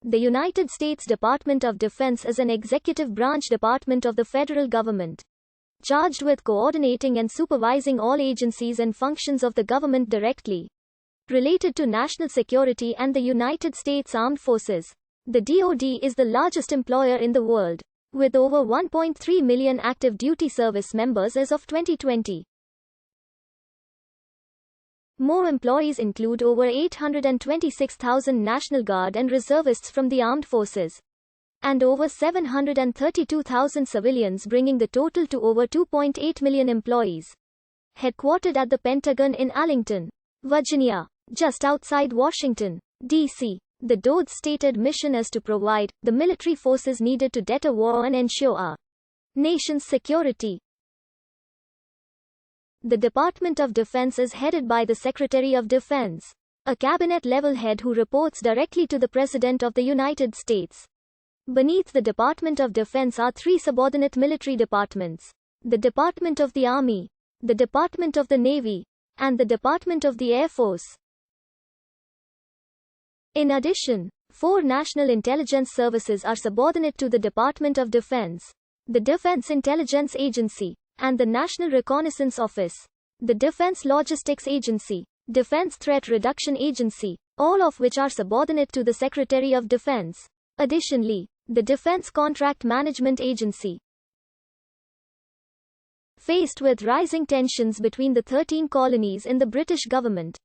The United States Department of Defense is an executive branch department of the federal government, charged with coordinating and supervising all agencies and functions of the government directly related to national security and the United States Armed Forces. The DoD is the largest employer in the world, with over 1.3 million active duty service members as of 2020. More employees include over 826,000 National Guard and reservists from the armed forces, and over 732,000 civilians, bringing the total to over 2.8 million employees. Headquartered at the Pentagon in Arlington, Virginia, just outside Washington, D.C., the DoD's stated mission is to provide the military forces needed to deter war and ensure our nation's security. The Department of Defense is headed by the Secretary of Defense, a cabinet-level head who reports directly to the President of the United States. Beneath the Department of Defense are three subordinate military departments: the Department of the Army, the Department of the Navy, and the Department of the Air Force. In addition, four national intelligence services are subordinate to the Department of Defense: the Defense Intelligence Agency, and the National Reconnaissance Office, the Defense Logistics Agency, Defense Threat Reduction Agency, all of which are subordinate to the Secretary of Defense. Additionally, the Defense Contract Management Agency, faced with rising tensions between the 13 colonies in the British government.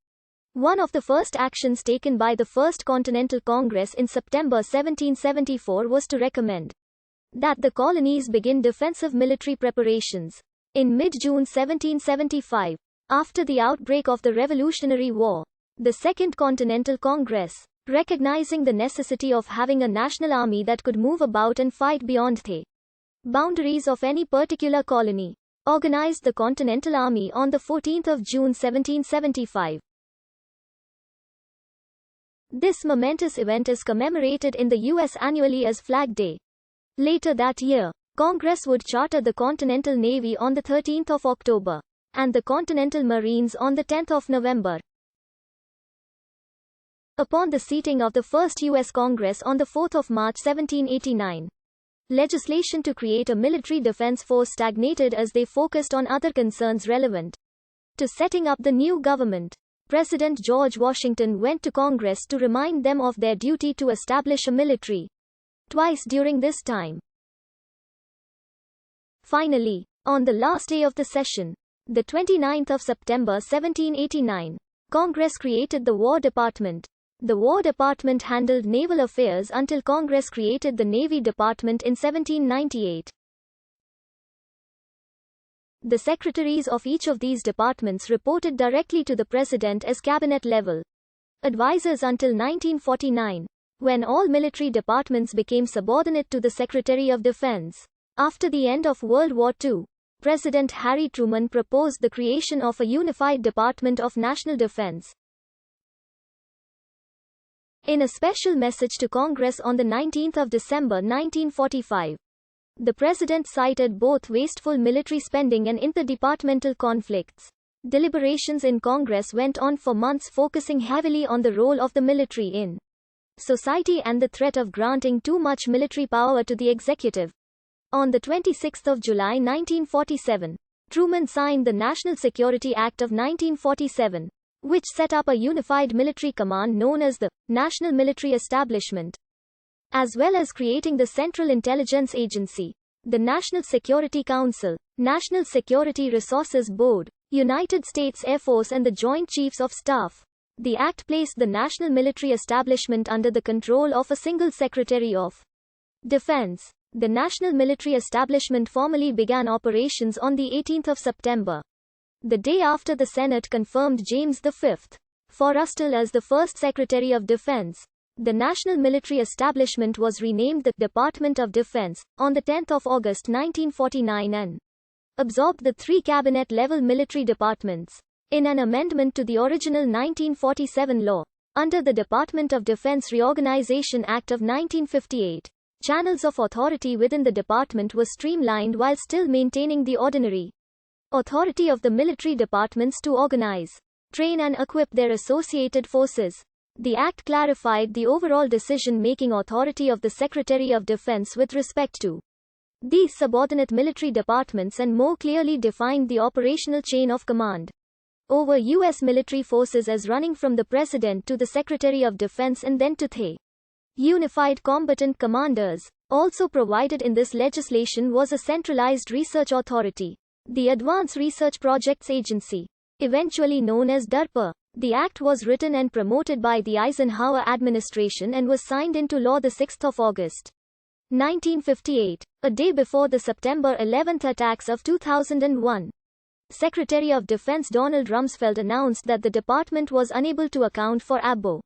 One of the first actions taken by the First Continental Congress in September 1774 was to recommend that the colonies begin defensive military preparations. In mid-June 1775, after the outbreak of the Revolutionary War, the Second Continental Congress, recognizing the necessity of having a national army that could move about and fight beyond the boundaries of any particular colony, organized the Continental Army on 14 June 1775. This momentous event is commemorated in the U.S. annually as Flag Day. Later that year, Congress would charter the Continental Navy on 13 October, and the Continental Marines on 10 November. Upon the seating of the first U.S. Congress on 4 March 1789, legislation to create a military defense force stagnated as they focused on other concerns relevant to setting up the new government. President George Washington went to Congress to remind them of their duty to establish a military. Twice during this time. Finally, on the last day of the session, the 29th of September 1789, Congress created the War Department. The War Department handled naval affairs until Congress created the Navy Department in 1798. The secretaries of each of these departments reported directly to the President as cabinet-level advisors until 1949, when all military departments became subordinate to the Secretary of Defense. After the end of World War II, President Harry Truman proposed the creation of a unified Department of National Defense. In a special message to Congress on 19 December 1945, the President cited both wasteful military spending and interdepartmental conflicts. Deliberations in Congress went on for months, focusing heavily on the role of the military in society and the threat of granting too much military power to the executive. On 26 July 1947, Truman signed the National Security Act of 1947, which set up a unified military command known as the National Military Establishment, as well as creating the Central Intelligence Agency, the National Security Council, National Security Resources Board, United States Air Force and the Joint Chiefs of Staff. The act placed the national military establishment under the control of a single Secretary of Defense. The National Military Establishment formally began operations on 18 September, the day after the Senate confirmed James V. Forrestal as the first Secretary of Defense. The National Military Establishment was renamed the Department of Defense on 10 August 1949 and absorbed the three cabinet-level military departments. In an amendment to the original 1947 law, under the Department of Defense Reorganization Act of 1958, channels of authority within the department were streamlined while still maintaining the ordinary authority of the military departments to organize, train and equip their associated forces. The Act clarified the overall decision-making authority of the Secretary of Defense with respect to these subordinate military departments and more clearly defined the operational chain of command over U.S. military forces as running from the President to the Secretary of Defense and then to the Unified Combatant Commanders. Also provided in this legislation was a centralized research authority, the Advanced Research Projects Agency, eventually known as DARPA. The act was written and promoted by the Eisenhower administration and was signed into law 6 August 1958, a day before the September 11 attacks of 2001. Secretary of Defense Donald Rumsfeld announced that the department was unable to account for ABO